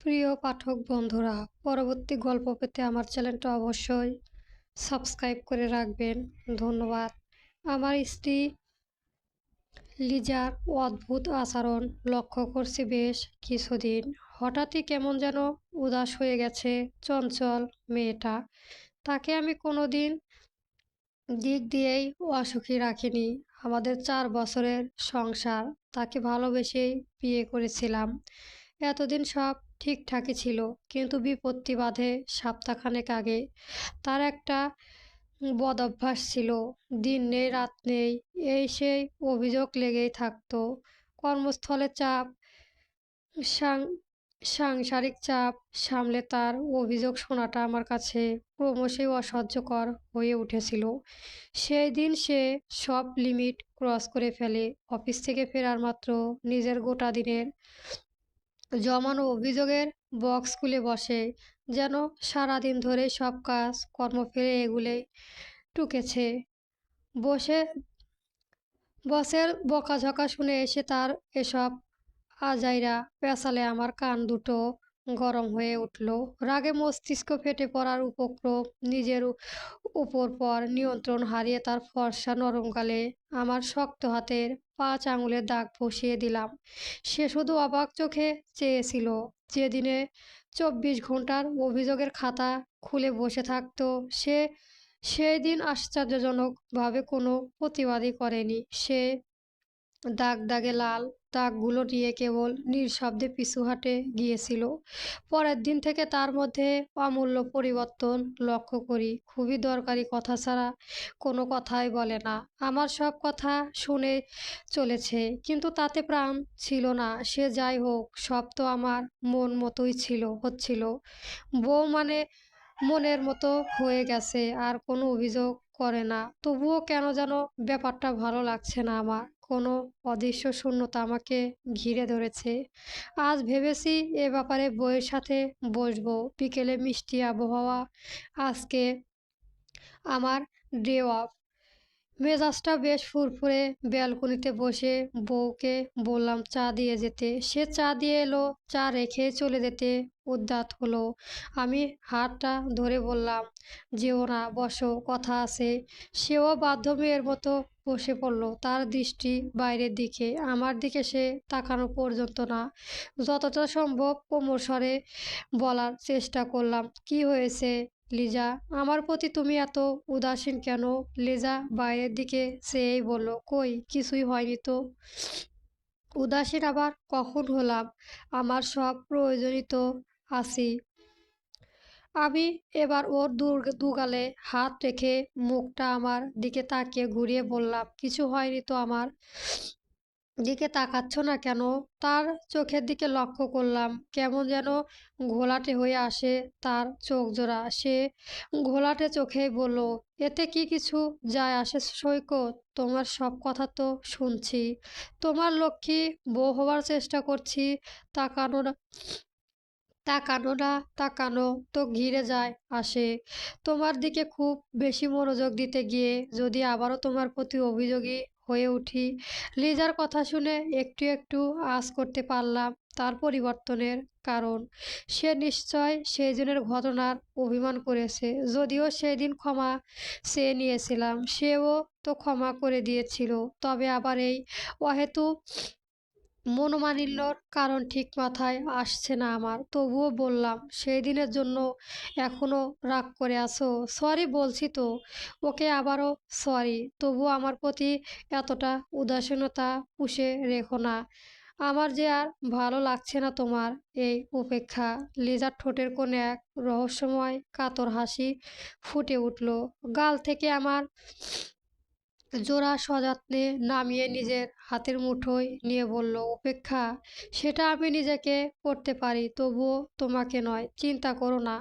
প্রিয় পাঠক বন্ধুরা, পরবর্তী গল্প পেতে আমার চ্যানেলটা অবশ্যই সাবস্ক্রাইব করে রাখবেন। ধন্যবাদ। আমার স্ত্রী লিজার অদ্ভুত আচরণ লক্ষ্য করছি বেশ কিছুদিন। হঠাৎই কেমন যেন উদাস হয়ে গেছে চঞ্চল মেয়েটা। তাকে আমি কোনোদিন দিক দিয়েই অসুখী রাখিনি। আমাদের ৪ বছরের সংসার, তাকে ভালোবেসেই বিয়ে করেছিলাম। এতদিন সব ঠিকঠাকই ছিল, কিন্তু বিপত্তি বাধে সপ্তাহখানেক আগে। তার একটা বদঅভ্যাস ছিল, দিন নেই রাত নেই এই সেই অভিযোগ লেগেই থাকতো। কর্মস্থলে চাপ, সাং- সাংসারিক চাপ সামলে তার অভিযোগ শোনাটা আমার কাছে ক্রমশই অসহ্যকর হয়ে উঠেছিল। সেই দিন সে সব লিমিট ক্রস করে ফেলে। অফিস থেকে ফেরার মাত্র নিজের গোটা দিনের জমানো অভিযোগের বক্স খুলে বসে, যেন সারাদিন ধরে সব কাজ কর্ম ফেলে এগুলোই টুকেছে। বসে বসের বকাঝকা শুনে এসে তার এসব আজাইরা পেঁচালে আমার কান দুটো গরম হয়ে উঠল। রাগে মস্তিষ্ক ফেটে পড়ার উপক্রম। নিজের উপর নিয়ন্ত্রণ হারিয়ে তার ফর্সা নরম গালে আমার শক্ত হাতের 5 আঙুলের দাগ বসিয়ে দিলাম। সে শুধু অবাক চোখে চেয়েছিল। যেদিনে 24 ঘন্টার অভিযোগের খাতা খুলে বসে থাকতো, সে সেই দিন আশ্চর্যজনকভাবে কোনো প্রতিবাদই করেনি। সে দাগে লাল দাগগুলো নিয়ে কেবল নিঃশব্দে পিছু হাঁটে গিয়েছিল। পরের দিন থেকে তার মধ্যে অমূল্য পরিবর্তন লক্ষ্য করি। খুবই দরকারি কথা ছাড়া কোনো কথাই বলে না। আমার সব কথা শুনে চলেছে, কিন্তু তাতে প্রাণ ছিল না। সে যাই হোক, সব তো আমার মন মতোই হচ্ছিল। বউ মানে মনের মতো হয়ে গেছে, আর কোনো অভিযোগ করে না। তবুও কেন যেন ব্যাপারটা ভালো লাগছে না আমার। কোনো অদৃশ্য শূন্যতা আমাকে ঘিরে ধরেছে। আজ ভেবেছি এ ব্যাপারে বউয়ের সাথে বসবো। বিকেলে মিষ্টি আবহাওয়া। আজকে আমার ডে অফ। মেজাজটা বেশ ফুরফুরে। ব্যালকনিতে বসে বউকে বললাম চা দিয়ে যেতে। সে চা দিয়ে এলো, চা রেখে চলে যেতে উদ্যত হলো। আমি হাতটা ধরে বললাম, যেও না, বসো, কথা আছে। সেও বাধ্য মেয়ের মতো বসে পড়ল, তার দৃষ্টি বাইরের দিকে। আমার দিকে সে তাকানো পর্যন্ত না। যতটা সম্ভব কোমল স্বরে বলার চেষ্টা করলাম, কি হয়েছে লিজা? আমার প্রতি তুমি এত উদাসীন কেন? লিজা বাইরের দিকে চেয়েই বলল, কই কিছুই হয়নি তো। উদাসীন আবার কখন হলাম? আমার সব প্রয়োজনই তো আছি। আমি এবার ওর দুগালে হাত রেখে মুখটা আমার দিকে তাকিয়ে ঘুরিয়ে বললাম, কিছু হয়নি তো। আমার দিকে তাকাচ্ছ না কেন? তার চোখের দিকে লক্ষ্য করলাম, কেমন যেন ঘোলাটে হয়ে আসে তার চোখ জোড়া। সে ঘোলাটে চোখেই বলল, এতে কি কিছু যায় আসে সৈকত? তোমার সব কথা তো শুনছি। তোমার লক্ষ্মী বউ হওয়ার চেষ্টা করছি। তাকানো না, তাকানো না, তাকানো তো ঘিরে যায় আসে। তোমার দিকে খুব বেশি মনোযোগ দিতে গিয়ে যদি আবারও তোমার প্রতি অভিযোগী হয়ে উঠি। লিজার কথা শুনে একটু একটু আঁচ করতে পারলাম তার পরিবর্তনের কারণ। সে নিশ্চয় সেই দিনের ঘটনার অভিমান করেছে। যদিও সেই দিন ক্ষমা চেয়ে নিয়েছিলাম, সেও তো ক্ষমা করে দিয়েছিল। তবে আবার এই অহেতুক মনোমালিন্যর কারণ ঠিক মাথায় আসছে না আমার। তবুও বললাম, সেই দিনের জন্য এখনো রাগ করে আছো? সরি বলছি তো। ওকে আবারও সরি। তবুও আমার প্রতি এতটা উদাসীনতা পুষে রেখো না। আমার যে আর ভালো লাগছে না তোমার এই উপেক্ষা। লিজার ঠোঁটের কোণে এক রহস্যময় কাতর হাসি ফুটে উঠল। গাল থেকে আমার জোড়া সযত্নে নামিয়ে নিজের হাতের মুঠোয় নিয়ে বলল, উপেক্ষা? সেটা আমি নিজেকে করতে পারি, তবুও তোমাকে নয়। চিন্তা করো না,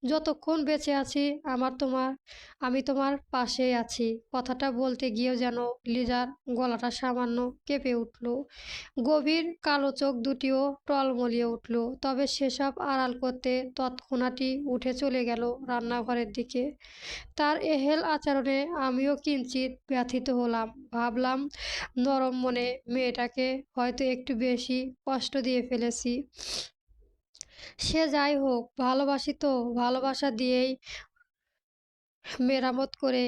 যতক্ষণ বেঁচে আছি আমি তোমার পাশেই আছি। কথাটা বলতে গিয়েও যেন লিজার গলাটা সামান্য কেঁপে উঠল। গভীর কালো চোখ দুটিও টলমলিয়ে উঠল। তবে সেসব আড়াল করতে তৎক্ষণাৎই উঠে চলে গেল রান্নাঘরের দিকে। তার এহেল আচরণে আমিও কিঞ্চিত ব্যথিত হলাম। ভাবলাম, নরম মনে মেয়েটাকে হয়তো একটু বেশি কষ্ট দিয়ে ফেলেছি। সে যাই হোক, ভালোবাসি তো, ভালোবাসা দিয়েই মেরামত করে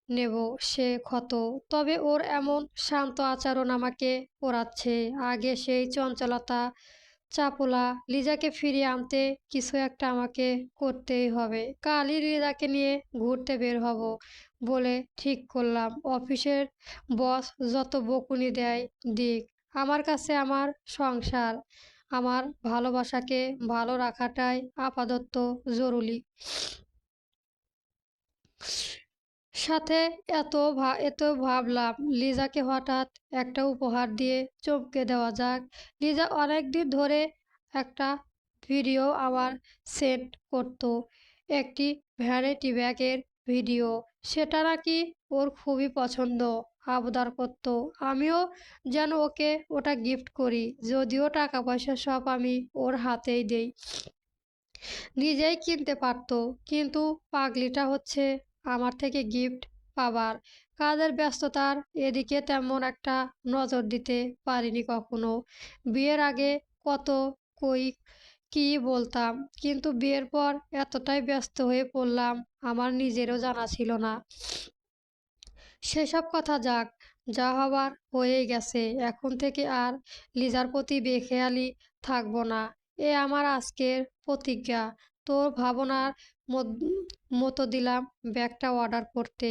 নেব সে ক্ষত। তবে ওর এমন শান্ত আচরণ আমাকে পোড়াচ্ছে। আগে সেই চঞ্চলতা, চাপলা লিজাকে ফিরিয়ে আনতে কিছু একটা আমাকে করতেই হবে। কালই লিজাকে নিয়ে ঘুরতে বের হব বলে ঠিক করলাম। অফিসের বস যত বকুনি দেয় দিক, আমার কাছে আমার সংসার, আমার ভালোবাসাকে ভালো রাখাটাই আপাতত জরুরি। সাথে এত ভাবলাম লিজাকে হঠাৎ একটা উপহার দিয়ে চমকে দেওয়া যাক। লিজা অনেকদিন ধরে একটা ভিডিও আমার সেন্ড করতো, একটি ভ্যানিটি ব্যাগের ভিডিও। সেটা নাকি ওর খুবই পছন্দ, আবদার করতো আমিও যেন ওকে ওটা গিফট করি। যদিও টাকা পয়সা সব আমি ওর হাতেই দেই, নিজেই কিনতে পারতো, কিন্তু পাগলিটা হচ্ছে আমার থেকে গিফট পাবার। কাজের ব্যস্ততার এদিকে তেমন একটা নজর দিতে পারিনি কখনো। বিয়ের আগে কত কই কি বলতাম, কিন্তু বিয়ের পর এতটাই ব্যস্ত হয়ে পড়লাম আমার নিজেরও জানা ছিল না। সেসব কথা যাক, যা হবার হয়েই গেছে। এখন থেকে আর লিজার প্রতি বেখেয়ালি থাকবো না, এ আমার আজকের প্রতিজ্ঞা। তোর ভাবনার মতো দিলাম ব্যাগটা অর্ডার করতে।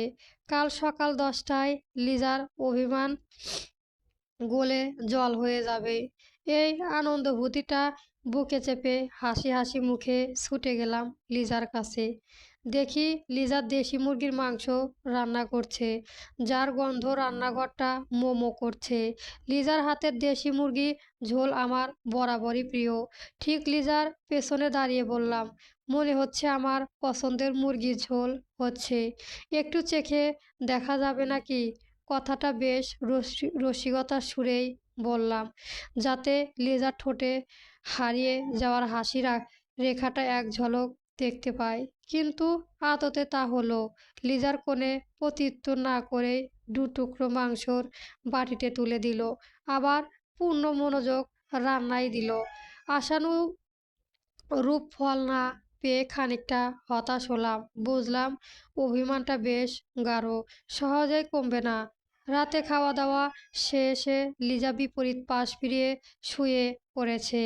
কাল সকাল 10টায় লিজার অভিমান গলে জল হয়ে যাবে। এই আনন্দভূতিটা বুকে চেপে হাসি হাসি মুখে ছুটে গেলাম লিজার কাছে। দেখি লিজা দেশি মুরগির মাংস রান্না করছে, যার গন্ধ রান্নাঘরটা মোমো করছে। লিজার হাতের দেশি মুরগি ঝোল আমার বরাবরই প্রিয়। ঠিক লিজার পেছনে দাঁড়িয়ে বললাম, মনে হচ্ছে আমার পছন্দের মুরগির ঝোল হচ্ছে, একটু চেখে দেখা যাবে নাকি? কথাটা বেশ রসিকতার সুরেই বললাম, যাতে লিজার ঠোঁটে হারিয়ে যাওয়ার রেখাটা এক ঝলক দেখতে পায়। কিন্তু আদতে তা হলো। লিজার কোণে প্রত্যুত্তর না করে দু টুকরো মাংসর বাটিতে তুলে দিল, আবার পূর্ণ মনোযোগ রান্নায় দিল। আশানুরূপ ফল না পেয়ে খানিকটা হতাশ হলাম। বুঝলাম অভিমানটা বেশ গাঢ়, সহজেই কমবে না। রাতে খাওয়া দাওয়া শেষে লিজা বিপরীত পাশ ফিরিয়ে শুয়ে পড়েছে।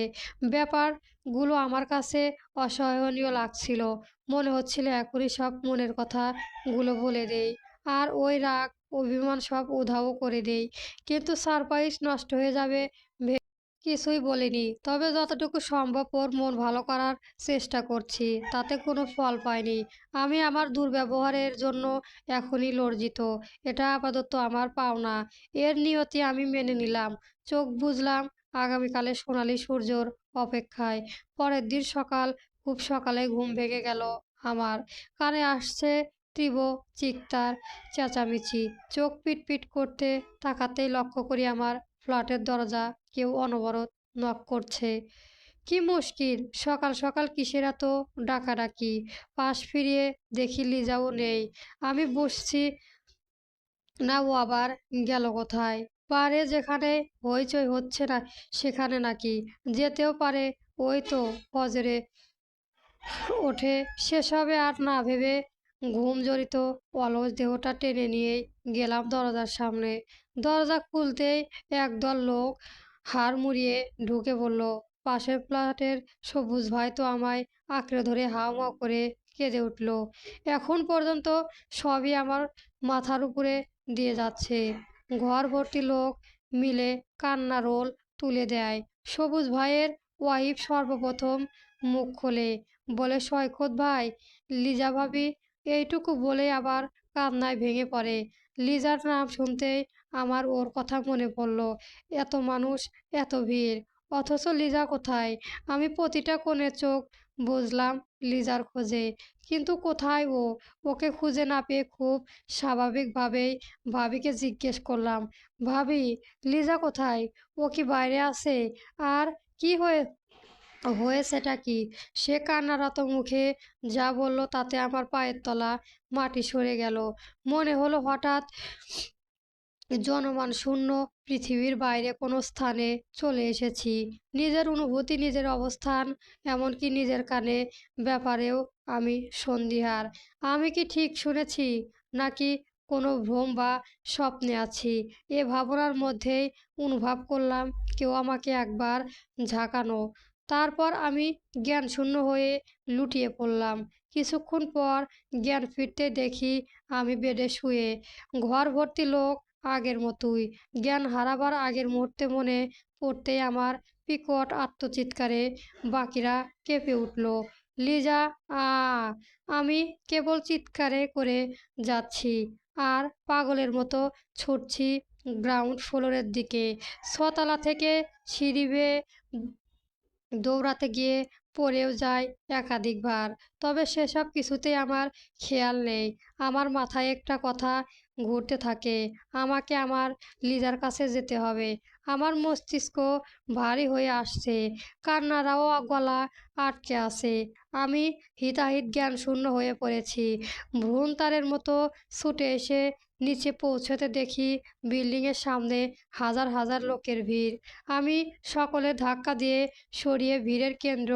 ব্যাপারগুলো আমার কাছে অসহনীয় লাগছিল। মনে হচ্ছিল এখনই সব মনের কথাগুলো বলে দেই, আর ওই রাগ অভিমান সব উধাও করে দেই। কিন্তু সারপ্রাইজ নষ্ট হয়ে যাবে কিছুই বলিনি। তবে যতটুকু সম্ভব ওর মন ভালো করার চেষ্টা করছি, তাতে কোনো ফল পাইনি। আমি আমার দুর্ব্যবহারের জন্য এখনই লজ্জিত। এটা আপাতত আমার পাওনা, এর নিয়তি আমি মেনে নিলাম। চোখ বুজলাম আগামীকালের সোনালি সূর্যর অপেক্ষায়। পরের দিন সকাল, খুব সকালে ঘুম ভেঙে গেল আমার। কানে আসছে তীব্র চিৎকার, চেঁচামেচি। চোখ পিটপিট করতে তাকাতেই লক্ষ্য করি আমার ফ্ল্যাটের দরজা কেউ অনবরত নক করছে। কি মুশকিল, সকাল সকাল কিসের এত ডাকাডাকি? পাশ ফিরিয়ে দেখি লিজাও নেই। আমি বুঝছি না ও আবার গেল কোথায়। পারে যেখানে হইচই হচ্ছে না সেখানে নাকি যেতেও পারে। ওই তো ফজরে ওঠে। সেসবে আর না ভেবে ঘুম জড়িত অলস দেহটা টেনে নিয়েই গেলাম দরজার সামনে। দরজা খুলতেই একদল লোক হাড় মুড়িয়ে ঢুকে পড়ল। পাশের ফ্ল্যাটের সবুজ ভাই তো আমায় আঁকড়ে ধরে হাউমাউ করে কেঁদে উঠল। এখন পর্যন্ত সবই আমার মাথার উপরে দিয়ে যাচ্ছে। ঘর ভর্তি লোক মিলে কান্না রোল তুলে দেয়। সবুজ ভাইয়ের ওয়াইফ সর্বপ্রথম মুখ খোলে, বলে, সৈকত ভাই, লিজা ভাবি। এইটুকু বলে আবার কান্নায় ভেঙে পড়ে। লিজার নাম শুনতেই আমার ওর কথা মনে পড়ল। এত মানুষ, এত ভিড়, অথচ লিজা কোথায়? আমি প্রতিটা কোণে চোখ বুঝলাম লিজার খোঁজে, কিন্তু কোথায় ও? ওকে খুঁজে না পেয়ে খুব স্বাভাবিকভাবেই ভাবিকে জিজ্ঞেস করলাম, ভাবি, লিজা কোথায়? ও কি বাইরে আছে? আর কি হয়েছেটা কি? সে কান্নারত মুখে যা বলল তাতে আমার পায়ের তলা মাটি সরে গেল। মনে হলো হঠাৎ জনমান শূন্য পৃথিবীর বাইরে কোনো স্থানে চলে এসেছি। নিজের অনুভূতি, নিজের অবস্থান, এমনকি নিজের কানে ব্যাপারেও আমি সন্দিহান। আমি কি ঠিক শুনেছি, নাকি কোনো ভ্রম বা স্বপ্নে আছি? এ ভাবনার মধ্যেই অনুভব করলাম কেউ আমাকে একবার ঝাঁকানো। তারপর আমি জ্ঞানশূন্য হয়ে লুটিয়ে পড়লাম। কিছুক্ষণ পর জ্ঞান ফিরতে দেখি আমি বেডে শুয়ে, ঘর ভর্তি লোক আগের মতোই। জ্ঞান হারাবার আগের মুহূর্তে মনে পড়তেই আমার বিকট আর্তচিৎকারে বাকিরা কেঁপে উঠল। লিজা, আ আমি কেবল চিৎকারে করে যাচ্ছি আর পাগলের মতো ছুটছি গ্রাউন্ড ফ্লোরের দিকে। ছতলা থেকে সিঁড়ি বেয়ে দৌড়াতে গিয়ে পড়েও যায় একাধিকবার। তবে সেসব কিছুতেই আমার খেয়াল নেই। আমার মাথায় একটা কথা ঘুরতে থাকে, আমাকে আমার লিজার কাছে যেতে হবে। আমার মস্তিষ্ক ভারী হয়ে আসছে, কান্নারাও গলা আটকে আছে। আমি হিতাহিত জ্ঞানশূন্য হয়ে পড়েছি। ভ্রূণতারের মতো ছুটে এসে নিচে পৌঁছতে দেখি বিল্ডিংয়ের সামনে হাজার হাজার লোকের ভিড়। আমি সকলের ধাক্কা দিয়ে সরিয়ে ভিড়ের কেন্দ্র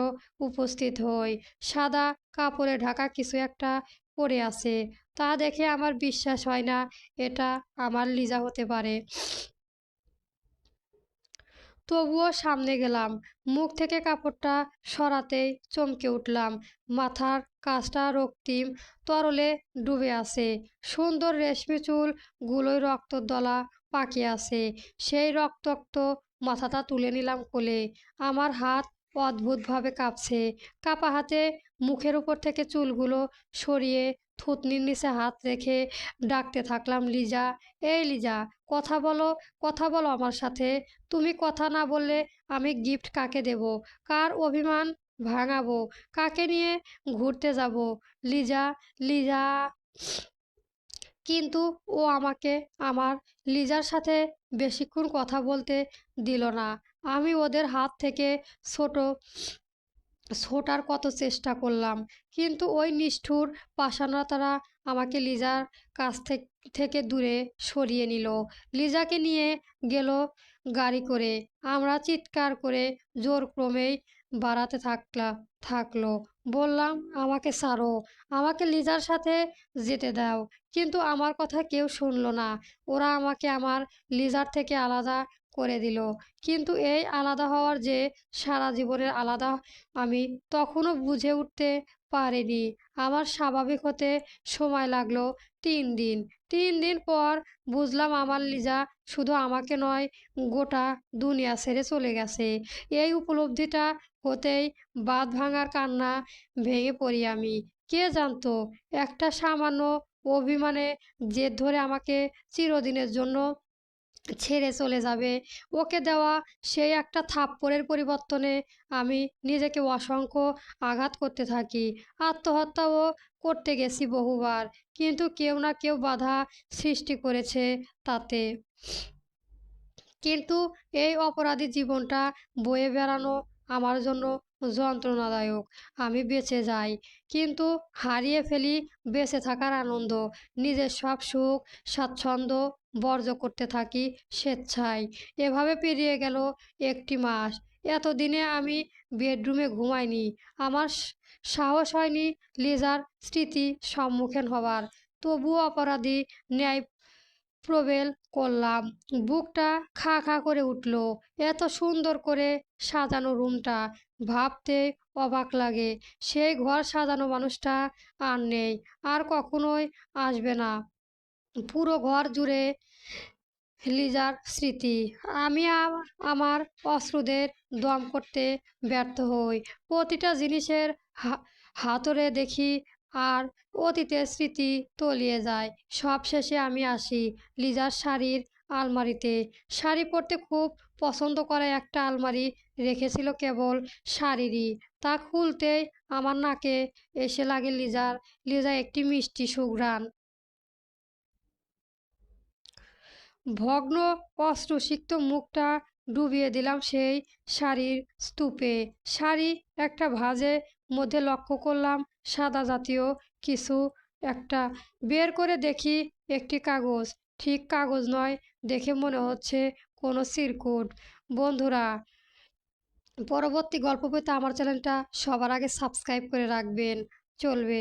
উপস্থিত হই। সাদা কাপড়ে ঢাকা কিছু একটা পড়ে আছে। তা দেখে আমার বিশ্বাস হয় না এটা আমার লিজা হতে পারে। তবুও সামনে গেলাম। মুখ থেকে কাপড়টা সরাতেই চমকে উঠলাম। মাথার কাছটা রক্তিম তরলে ডুবে আছে। সুন্দর রেশমি চুলগুলোয় রক্তর দলা পাকিয়ে আছে। সেই রক্তাক্ত মাথাটা তুলে নিলাম কোলে। আমার হাত অদ্ভুতভাবে কাঁপছে। কাঁপা হাতে মুখের উপর থেকে চুলগুলো সরিয়ে থুতনির নিচে হাত রেখে ডাকতে থাকলাম, লিজা, এই লিজা, কথা বলো, কথা বলো আমার সাথে। তুমি কথা না বললে আমি গিফট কাকে দেব? কার অভিমান ভাঙাবো? কাকে নিয়ে ঘুরতে যাব? লিজা, লিজা। কিন্তু ও আমাকে আমার লিজার সাথে বেশিক্ষণ কথা বলতে দিল না। আমি ওদের হাত থেকে ছোট ছোটার কত চেষ্টা করলাম, কিন্তু ওই নিষ্ঠুর পাষাণতারা আমাকে লিজার কাছ থেকে দূরে সরিয়ে নিল। লিজাকে নিয়ে গেল গাড়ি করে। আমরা চিৎকার করে জোর ক্রমেই বাড়াতে থাকলো। বললাম, আমাকে ছাড়ো, আমাকে লিজার সাথে যেতে দাও। কিন্তু আমার কথা কেউ শুনলো না। ওরা আমাকে আমার লিজার থেকে আলাদা করে দিল। কিন্তু এই আলাদা হওয়ার যে সারা জীবনের আলাদা, আমি তখনও বুঝে উঠতে পারিনি। আমার স্বাভাবিক হতে সময় লাগলো 3 দিন। 3 দিন পর বুঝলাম আমার লিজা শুধু আমাকে নয়, গোটা দুনিয়া ছেড়ে চলে গেছে। এই উপলব্ধিটা হতেই বাঁধ ভাঙার কান্না ভেঙে পড়ি আমি। কে জানতো একটা সামান্য অভিমানে জেদ ধরে আমাকে চিরদিনের জন্য ছেড়ে চলে যাবে। ওকে দেওয়া সেই একটা থাপ্পড়ের পরিবর্তনে আমি নিজেকে অসংখ্য আঘাত করতে থাকি। আত্মহত্যাও করতে গেছি বহুবার, কিন্তু কেউ না কেউ বাধা সৃষ্টি করেছে তাতে। কিন্তু এই অপরাধী জীবনটা বয়ে বেড়ানো আমার জন্য যন্ত্রণাদায়ক। আমি বেঁচে যাই, কিন্তু হারিয়ে ফেলি বেঁচে থাকার আনন্দ। নিজের সব সুখ স্বাচ্ছন্দ্য বর্জ্য করতে থাকি স্বেচ্ছায়। এভাবে পেরিয়ে গেল 1টি মাস। এতদিনে আমি বেডরুমে ঘুমাইনি। আমার সাহস হয়নি লিজার স্মৃতি সম্মুখীন হবার। তবুও অপরাধী ন্যায় প্রবেল করলাম। বুকটা খা খা করে উঠল। এত সুন্দর করে সাজানো রুমটা, ভাবতে অবাক লাগে সেই ঘর সাজানো মানুষটা আর নেই, আর কখনোই আসবে না। পুরো ঘর জুড়ে লিজার স্মৃতি। আমি আমার অশ্রুদের দম করতে ব্যর্থ হই। প্রতিটা জিনিসের হাতড়ে দেখি আর অতীতের স্মৃতি তলিয়ে যায়। সবশেষে আমি আসি লিজার শাড়ির আলমারিতে। শাড়ি পরতে খুব পছন্দ করা একটা আলমারি রেখেছিল কেবল শাড়িরই। তা খুলতেই আমার নাকে এসে লাগে লিজা একটি মিষ্টি সুঘ্রাণ। ভগ্ন অশ্রুসিক্ত মুখটা ডুবিয়ে দিলাম সেই শাড়ির স্তূপে। শাড়ি একটা ভাঁজের মধ্যে লক্ষ্য করলাম সাদা জাতীয় কিছু একটা। বের করে দেখি একটি কাগজ। ঠিক কাগজ নয়, দেখে মনে হচ্ছে কোনো চিরকুট। বন্ধুরা, পরবর্তী গল্প পেতে আমার চ্যানেলটা সবার আগে সাবস্ক্রাইব করে রাখবেন। চলবে।